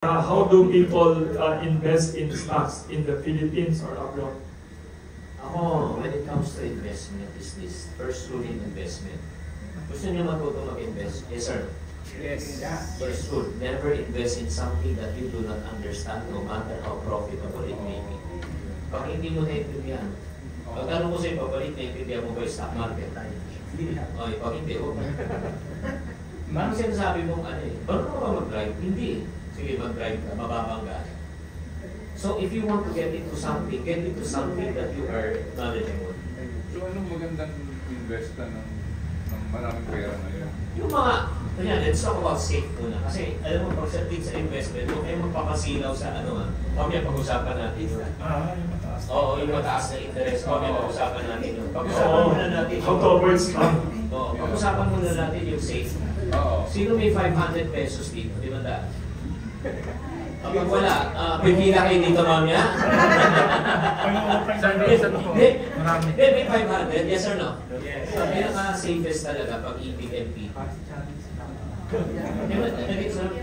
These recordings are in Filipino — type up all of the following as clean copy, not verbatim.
How do people invest in stocks in the Philippines or abroad? Ako, when it comes to investment, is this first rule in investment. Gusto niyo matuto mag-invest? Yes, sir. Yes. First rule, never invest in something that you do not understand, no matter how profitable it may be. Pag hindi mo naintindihan, pag tanong ko sa'yo, papalit, naintindihan mo ba yung stock market? Okay, pag hindi, okay. Parang sinasabi mong ano eh, bago ka ba mag-drive? Hindi. Sige, mag-drive ka, mababangga. So if you want to get into something that you are knowledgeable. So anong magandang investa ng maraming pera ngayon? Yung mga, let's talk about safe muna. Kasi alam mo, pagdating sa investment, huwag kayo magpapasilaw sa ano ha. Mamaya pag-usapan natin. Yung mataas. Oo, yung mataas na interest. Mamaya pag-usapan natin yun. Pag-usapan muna natin How to avoid scam. Oo, pag-usapan muna natin yung safe. Sino may 500 pesos dito? Di ba daan? Kapag wala, pipila kayo dito mamaya? Hindi, may 500. Yes or no? Yes. Ang pinaka-safest talaga, pag-ibig MP.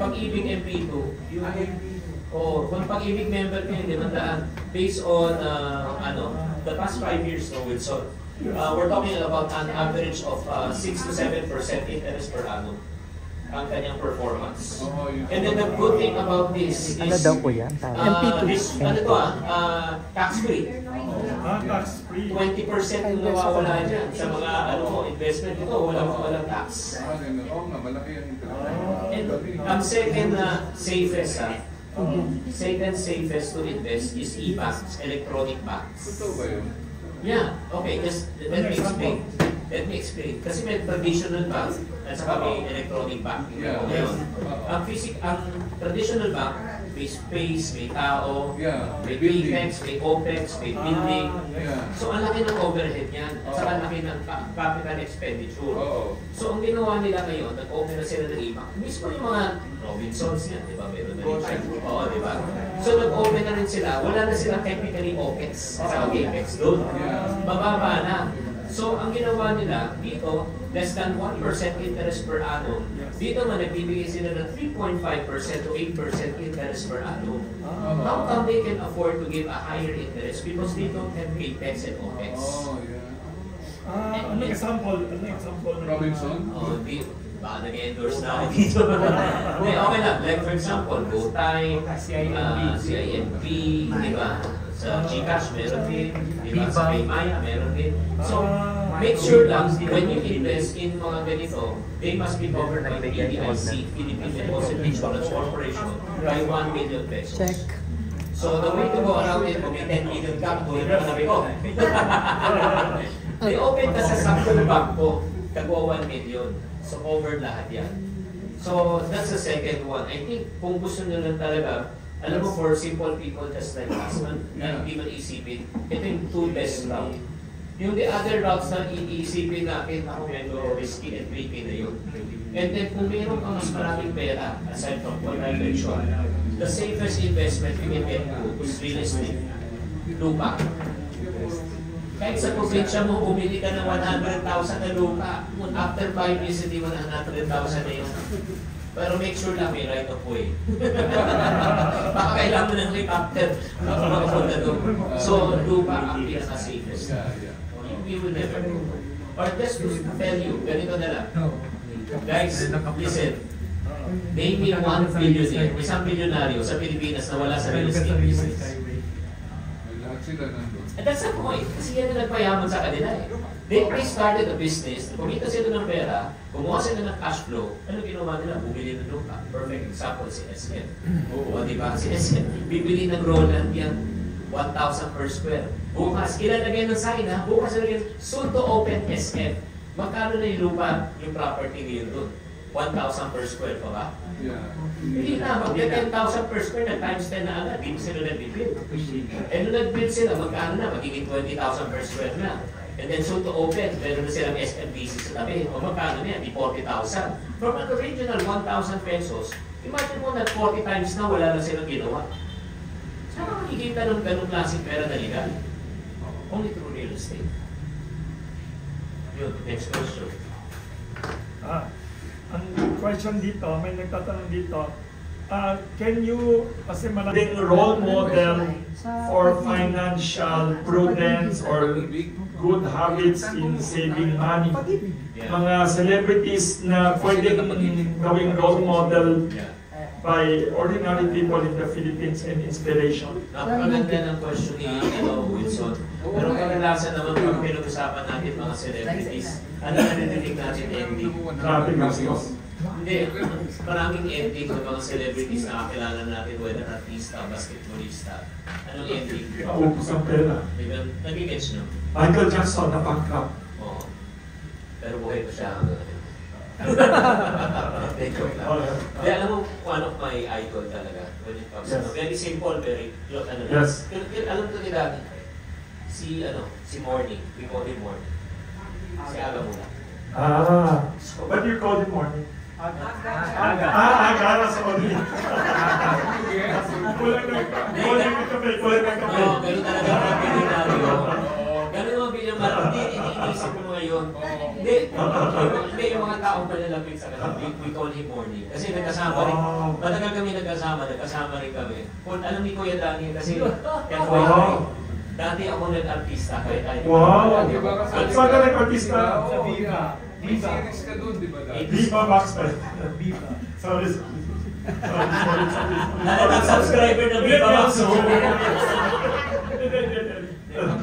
Pag-ibig MP2, kung pag-ibig member kayo, di ba daan? Based on, the past 5 years, no, Wilson, we're talking about an average of 6 to 7% interest per annum ang kanyang performance. And then the good thing about this is ano daw po yan? tax-free. Tax-free. 20% yung nawawala dyan sa mga investment ito, walang tax. Oo nga, malaki yung interest. And ang second safest to invest is e-banks, electronic banks. Totoo ba yun? Yeah, okay, just let me explain. Kasi may traditional bank at saka may electronic bank. Yeah. Ang traditional bank, may space, may tao, may building. capex, may opex, may building. So ang laki ng overhead niyan, at saka ang laki ng capital expenditure. So ang ginawa nila ngayon, nag-open na sila ng e-bank. Mismo yung mga Robinsons yan, di ba? Meron na rin. Oo, di ba? So nag-open na rin sila, wala na silang technically opex at saka capex doon. Mababa na. So, ang ginawa nila, dito, less than 1% interest per annum. Dito man, nagbibigay sila ng 3.5% to 8% interest per annum. How come they can afford to give a higher interest? Because they don't have capex and opex. Anong example? Robinson? Baka nag-endorse na ako dito. Okay lang. Like for example, GoTime, CIMB, di ba? Sa GCash, meron din. Diba? Sa Paymaya, meron din. So, make sure lang, when you invest in mga ganito, they must be covered by the PDIC, Philippine Deposit Insurance Corporation, by 1 million pesos. Check. So, the way to go around it, kung may 10 million ka, kung yun naman ko. They open ka sa saktong bangko, kagwa 1 million. So, over lahat yan. So, that's the second one. I think, kung gusto nyo lang talaga, alam mo, for simple people just like us, na hindi man isipin, ito yung two best route. Yung the other routes na iisipin natin, ako medyo risky and tricky na yun. And then kung mayroon kang mas maraming pera, aside from what I mentioned, the safest investment you can get to is real estate. Lupa. Kahit sa probinsya mo, bumili ka ng 100,000 na lupa, after 5 years, hindi mo na 100,000 na yun. Pero make sure lang may right of way. Baka kailangan mo ng helicopter na makapunta doon. So, lupa ang pinaka-safest. You will never know. Or just to tell you, ganito na lang. Guys, listen. Name me 1 billionaire, isang bilyonaryo sa Pilipinas na wala sa real estate business. Lahat sila nandun. And that's the point. Kasi yan na nagpayaman sa kanila eh. They started a business, kumita sila ng pera, kumuha sila ng cash flow, ano ginawa nila? Bumili ng lupa. Perfect example, si SM. O diba? Si SM, bibili ng Roland yan, 1,000 per square. Bukas, ilalagay ng sign ha, bukas ilalagay, soon to open SM. Magkano na yung lupa, yung property ngayon doon? 1,000 per square pa ba? Hindi na, mag-10,000 per square na times 10 na agad, hindi sila nag-build. And nung nag-build sila, magkano na? Magiging 20,000 per square na. And then soon to open, meron na silang SMBC sa tabi. O magkano na yan? Di 40,000. From an original 1,000 pesos, imagine mo na 40 times na wala na silang ginawa. Saan ka makikita ng ganong klaseng pera na legal? Only through real estate. Yun, next question. Ang question dito, may nagtatanong dito, can you, kasi maraming role model for financial prudence or good habits in saving money? Mga celebrities na pwedeng gawing role model by ordinary people in the Philippines and inspiration. Napakaganda ng question ni Wilson. Pero kadalasan naman pag pinag-usapan natin mga celebrities, ano na narinig natin ending? Grabe gastos. Hindi, maraming ending ng mga celebrities na kakilala natin, whether artista, basketballista. Anong ending? Naubos ang pera. Diba? Nag-gets nyo? Michael Jackson na bankrupt. Oo. Pero buhay pa siya. Kaya alam mo, one of my idol talaga when it comes to very simple, very ano. Yes. Alam ko nila si Morning, we call him Morning. Si Aga muna. What do you call him Morning? Aga. Aga, sorry. Kulang ng kape. Oo, ganun talaga ang binaryo. Ganun ang binaryo. Hindi, iniisip ko ngayon. Hindi, yung mga taong malalapit sa kanila, we call him Morning. Kasi nagkasama rin. Matagal kami nagkasama rin kami. Kung alam ni Kuya Dani, kasi dati ako nag-artista. Wow! Saan ka nag-artista? Sa Viva. May series ka doon, di ba? Viva Max pa. Sorry. Nag-subscriber ng Viva Max.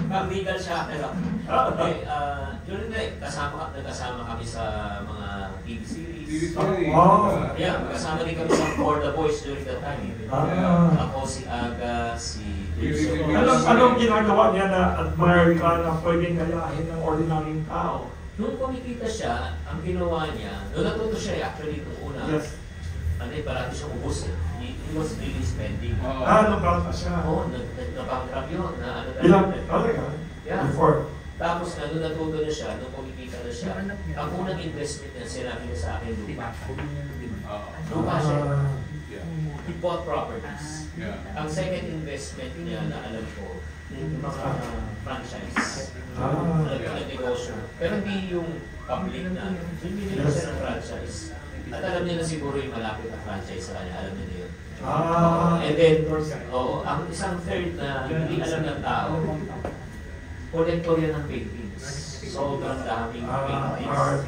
Pag-legal siya. Yun na nagkasama kami sa mga TV series. Yeah, kasama rin kami sa For the Boys during that time. Ako, si Aga, si Wilson. Anong ginagawa niya na admire ka na pwedeng gayahin ng ordinaryong tao? Nung kumikita siya, ang ginawa niya, nung natuto siya actually nung una, parati siyang ubos eh. He was really spending. Nung bata siya? Oo, nabankrupt yun. Ilang? Yeah. Before? Tapos nung natuto na siya, nung kumikita na siya, ang unang investment niya, sinabi niya sa akin, lupa. Lupa siya. He bought properties. Ang second investment niya na alam ko, yung mga franchise. Negosyo. Pero hindi yung public na. Hindi nila siya ng franchise. At alam niya na siguro yung malapit na franchise sa kanya. Alam niya na yun. And then, ang isang third na hindi alam ng tao, collector yan ng paintings. Sobrang daming paintings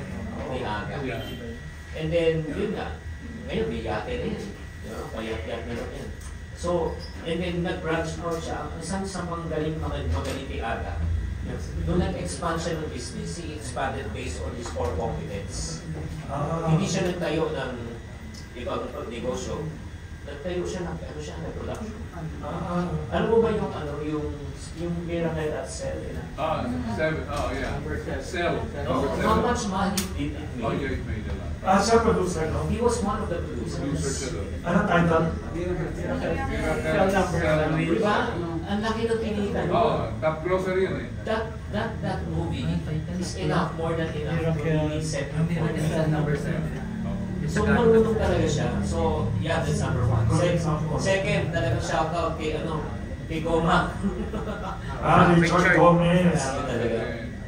ni Aga. And then, yun nga. Ngayon, may yate na yan. Payat-yat na yan. So, and then nag-branch out siya. Isang magaling ni Aga. Nung nag-expand siya ng business, he expanded based on his core competence. Hindi siya nagtayo ng ibang negosyo. Nagtayo siya ng production. Alam mo ba yung Miracle at Cell? Cell. How much money did it make? It made a lot. Siya producer, no? He was one of the producers. Anong title? Diba? Ang laki ng pinita niya. Top grocery yun eh. That movie is enough, more than enough to really set him for So, marunong talaga siya. So, yeah, that's number one. Second, talagang shoutout kay Goma. Richard Gomez.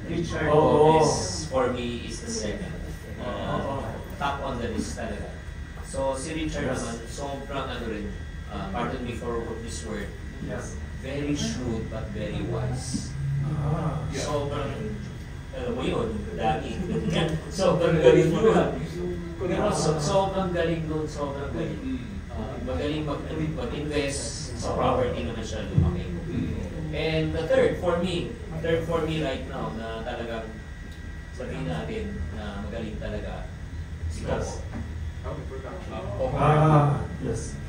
Richard Gomez, for me, is the second. Top on the list talaga. So, si Richard naman, sobrang rin, pardon me for this word, very shrewd but very wise. Sobrang, alam mo yun, Dani. Sobrang galing mo. Pero sobrang galing nun, sobrang galing. Magaling mag-invest sa property naman siya lumaki. And the third for me right now, na talagang sabihin natin na magaling talaga, si Coco.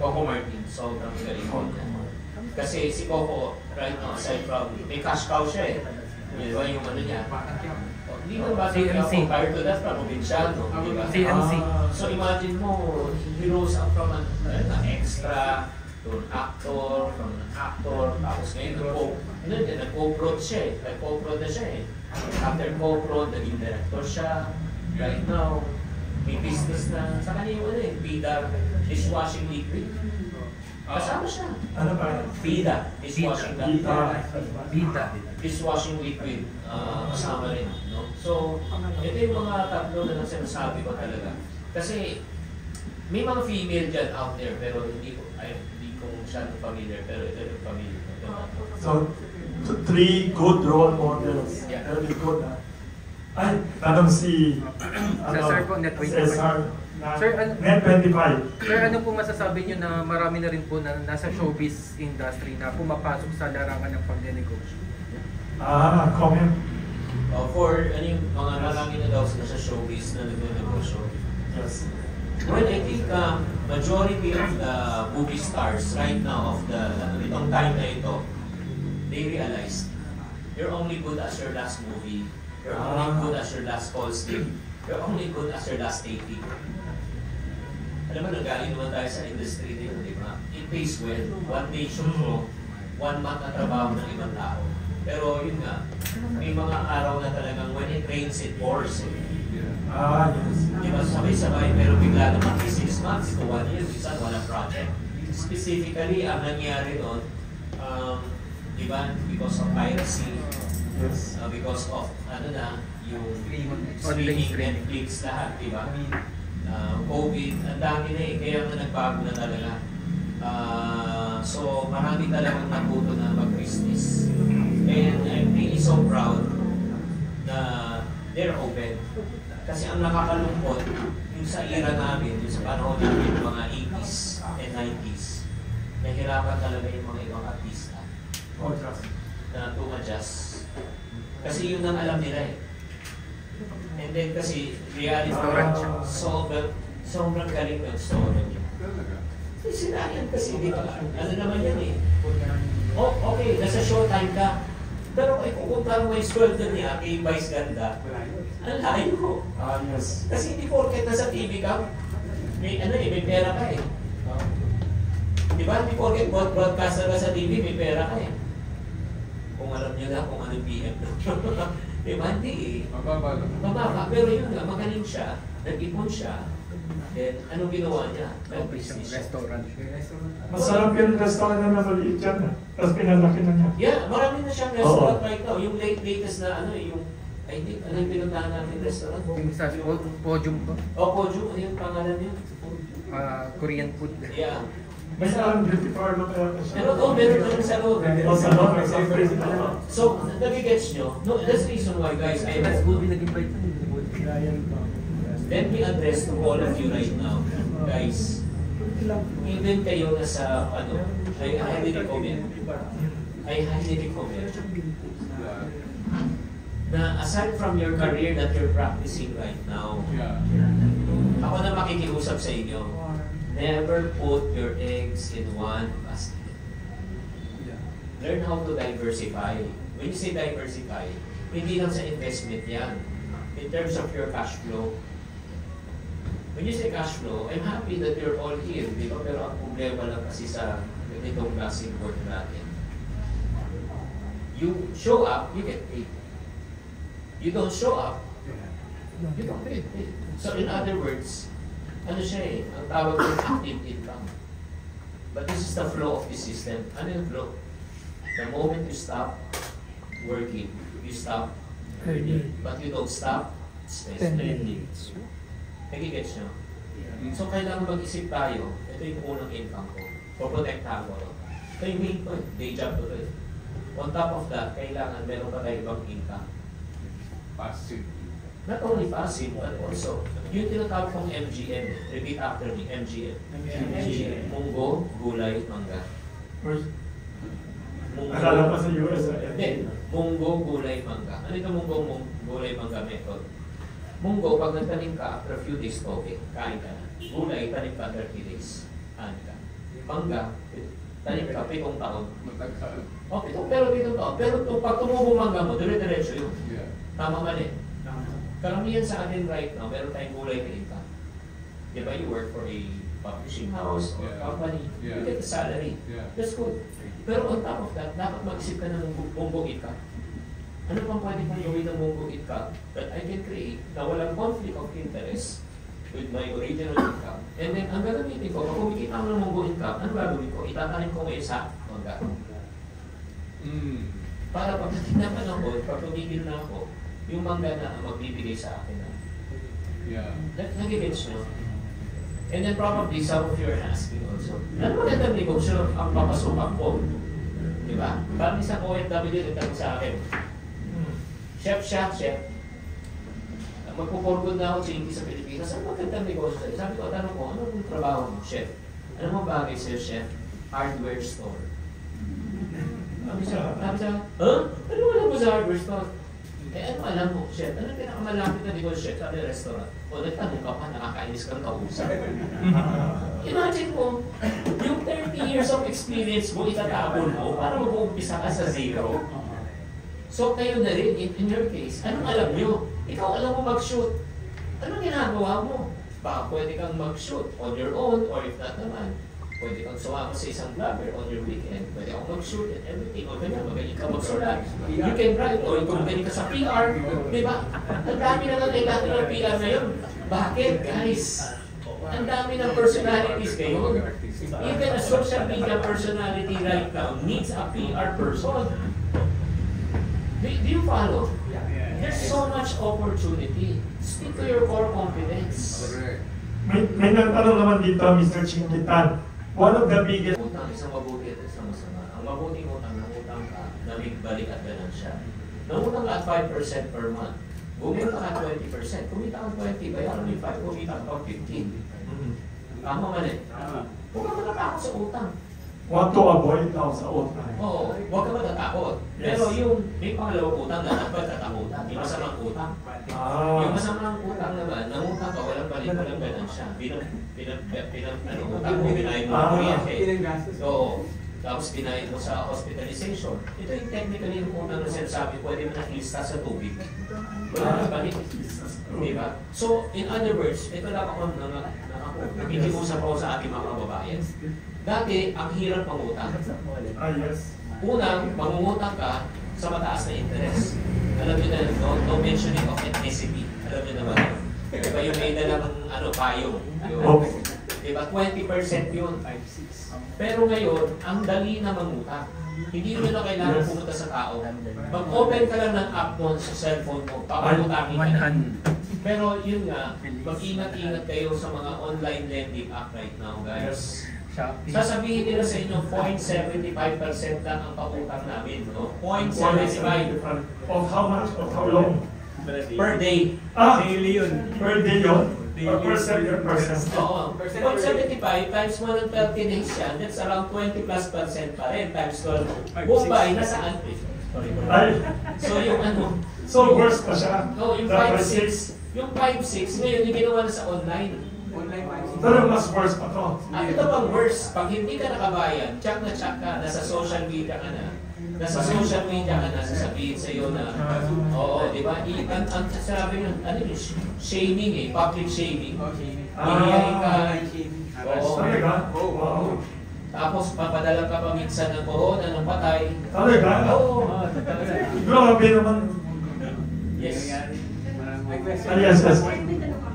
Coco Martin, sobrang galing ko niya. Kasi si Coco, right now, aside from, may cash cow siya eh. Di ba yung niya? Hindi mo ba compared to that, probinsyano, di ba? CNC. So imagine mo, he rose up from an extra to an actor, tapos ngayon nag-co-prod siya eh. Nag-co-prod na siya eh. After co-prod, naging director siya. Right now, may business na, sa kanya yung Vida dishwashing liquid. Kasama siya. Ano ba? Vida dishwashing liquid. Kasama rin. No? So, ito yung mga tatlo na sinasabi ko talaga. Kasi, May mga female dyan out there, pero hindi ko siya familiar, pero ito yung familiar. So 3 good role models. Yeah. Very good. Ay, tanong si Sir po, Net 25. Sir, Net 25. Sir, ano po masasabi niyo na marami na rin po na nasa showbiz industry na pumapasok sa larangan ng pagnenegosyo? Comment. For yung mga marami na daw sa showbiz na nagnegosyo. Yes. Well, I think majority of the movie stars right now of itong time na ito, they realized you're only good as your last movie. You're only good as your last call stick. You're only good as your last taping. Alam mo, nagaling naman tayo sa industry din, di ba? It pays well. One day shoot mo, 1 month na trabaho ng ibang tao. Pero yun nga, may mga araw na talagang when it rains, it pours. Yes. Di ba, sabay-sabay, pero bigla naman 6 months to 1 year, minsan walang project. Specifically, ang nangyari doon, di ba, because of piracy, Yes. because of, yung streaming, Netflix, lahat, di ba? COVID, ang dami na kaya nga nagbago na talaga. So, marami talagang natuto na mag-business. And I'm really so proud na they're open. Kasi ang nakakalungkot, yung sa era namin, yung sa panahon namin, yung mga 80s and 90s, nahirapan talaga yung mga ibang artista na to adjust. Kasi yun ang alam nila eh. And then kasi, reality, sobrang galing ng story niya. Sila yan kasi, di ba? Ano naman yan eh. Oh, okay, nasa showtime ka. Pero kung kukumpara mo yung sweldo niya kay Vice Ganda, ang layo. Yes. Kasi hindi porket nasa TV ka, may pera ka eh. Di ba? Hindi porket broadcaster ka sa TV, may pera ka eh. Kung alam niyo lang kung anong PM. Di ba? Hindi eh. Mababa. Pero yun nga, magaling siya, nag-ipon siya, then anong ginawa niya? Nag-business siya. Restaurant. Masarap yung restaurant na maliit dyan. Tapos pinalaki na niya. Yeah, marami na siyang restaurant right now. Yung latest na yung I think, ano yung pinuntahan natin restaurant? Yung sa Podium ba? Podium. Ano yung pangalan niya? Korean food. Yeah. May saan beauty parlor kaya siya. Meron na rin sa loob. Sa loob. So, nagigets nyo? No, that's the reason why, guys. That's good, nag-invite na. Let me address to all of you right now. Guys, even kayo na sa, I highly recommend na aside from your career that you're practicing right now, ako na makikiusap sa inyo, never put your eggs in one basket. Learn how to diversify. When you say diversify, hindi lang sa investment yan. In terms of your cash flow. When you say cash flow, I'm happy that you're all here, di ba? Pero ang problema lang kasi sa ganitong klaseng work natin. You show up, you get paid. You don't show up, you don't get paid. So in other words, ano siya eh, ang tawag ng active income. But this is the flow of the system. Ano yung flow? The moment you stop working, you stop earning, but you don't stop spending. Nagigets nyo? So kailangan mag-isip tayo, ito yung unang income ko, poprotektahan ko. Ito yung main point, day job ko to eh. On top of that, kailangan meron pa tayo ibang income. Passive. Not only passive, but also, yung tinatawag kong MGM, repeat after me, MGM. MGM. Munggo, gulay, mangga. Akala pa sa US. Hindi. Munggo, gulay, mangga. Ano ito munggo, gulay, mangga method? Munggo, pag nagtanim ka, after a few days, okay, kain ka na. Gulay, tanim ka 30 days, kain ka. Mangga, tanim ka 7 taon. Matagal. Okay, pero 7 taon. Pero pag tumubo mangga mo, dire-diretso yun. Yeah. Tama mali. Karamihan sa atin right now, meron tayong gulay na income. Di ba, you work for a publishing house or company, you get a salary. That's good. Pero on top of that, dapat mag-isip ka ng munggo income. Ano pang pwede kong gawin ng munggo income that I can create na walang conflict of interest with my original income? And then, ang gagamitin ko, pag kumikita ako ng munggo income, ano gagawin ko? Itatanim ko ngayon sa mangga. Para pagdating na panahon, pag tumigil na ako, yung mangga na magbibigay sa akin na. Yeah. Nag-gets nyo? And then probably some of you are asking also, ano magandang negosyo ang papasukan ko? Diba? Parang isang OFW nagtanong sa akin, chef, magpuporgod na ako change sa Pilipinas, ano magandang negosyo sa'yo? Sabi ko, tanong ko, ano yung trabaho mo, chef? Ano mo bagay sa'yo, chef? Hardware store. Sabi siya, ano wala mo sa hardware store? Ano alam mo, chef? Ano yung pinakamalapit na negosyo, chef? Sabi restaurant. O, nagtanong ka pa, nakakainis kang kausap. Imagine mo, yung 30 years of experience mo, itatapon mo para mag-uumpisa ka sa zero. So, kayo na rin, in your case, anong alam nyo? Ikaw alam mo mag-shoot. Anong ginagawa mo? Baka pwede kang mag-shoot on your own, or if not naman, pwede kang sumama sa isang vlogger on your weekend. Pwede kang mag-shoot and everything. O ganyan, magaling ka magsulat. You can write, o kung magaling ka sa PR. Diba? Ang dami na kailangan ng PR ngayon. Bakit, guys? Ang dami ng personalities ngayon. Even a social media personality right now needs a PR person. Do you follow? There's so much opportunity. Stick to your core competence. Correct. May nagtanong naman dito, Mr. Chingitan. One of the biggest... Utang, isang mabuti at isang masama. Ang mabuting utang, nangutang ka, namig-balik at ganansya. Nangutang ka at 5% per month. Bumili ka at 20%. Kumita ka 20, bayaran mo yung 5, kumita ka 15. Tama mali. Huwag ka matatakot sa utang. Want to avoid daw sa utang. Oo, huwag ka matatakot. Pero yung may pangalawang utang na dapat katakutan, yung masamang utang. Yung masamang utang naman, nangutang ka, walang balik, walang ganansya. Utang mo, binayin mo ang kuryente. Oo. Tapos binayin mo sa hospitalization. Ito yung technically yung utang na sinasabi, pwede mo nakilista sa tubig. Wala na balik. Diba? So, in other words, ito lang ako nakikiusap ako sa ating mga kababayan. Dati, ang hirap mangutang. Yes. Unang, mangungutang ka sa mataas na interest. Alam niyo na, no mentioning of ethnicity. Alam niyo naman. Diba yung may dalang payong. Diba? 20% yun. Pero ngayon, ang dali na mangutang. Hindi mo na kailangan pumunta sa tao. Mag-open ka lang ng app mo sa cellphone mo, papangutangin ka na. Pero yun nga, mag-ingat-ingat kayo sa mga online lending app right now, guys. Sasabihin nila sa inyo, 0.75% lang ang pautang namin. No? 0.75. Of how much? Of how long? Per day. Daily yun. Per day yun? Per percent? Oo. 0.75 times 1 ng 30 days yan, that's around 20+% pa rin. Times 12. Mumbai, nasaan? Ay, So yung so worse pa siya. No, yung 5.6. Yung 5.6, ngayon yung ginawa na sa online. Pero mas worse pa to. Ito pang worse, pag hindi ka nakabayan, check ka, nasa social media ka na. Nasa social media ka na, sasabihin sa iyo na, oo, di ba? Ang sabi nyo, ano yun? Shaming public shaming. Iiyain ka. Oo. Talaga? Wow. Tapos papadala ka pa minsan ng corona, ng patay. Talaga? Oo. Grabe naman. Yes. Yes.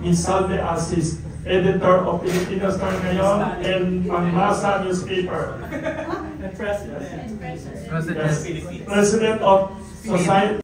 Insalve Asis, editor of Filipino Star ngayon and Pangmasa newspaper. President. President of Society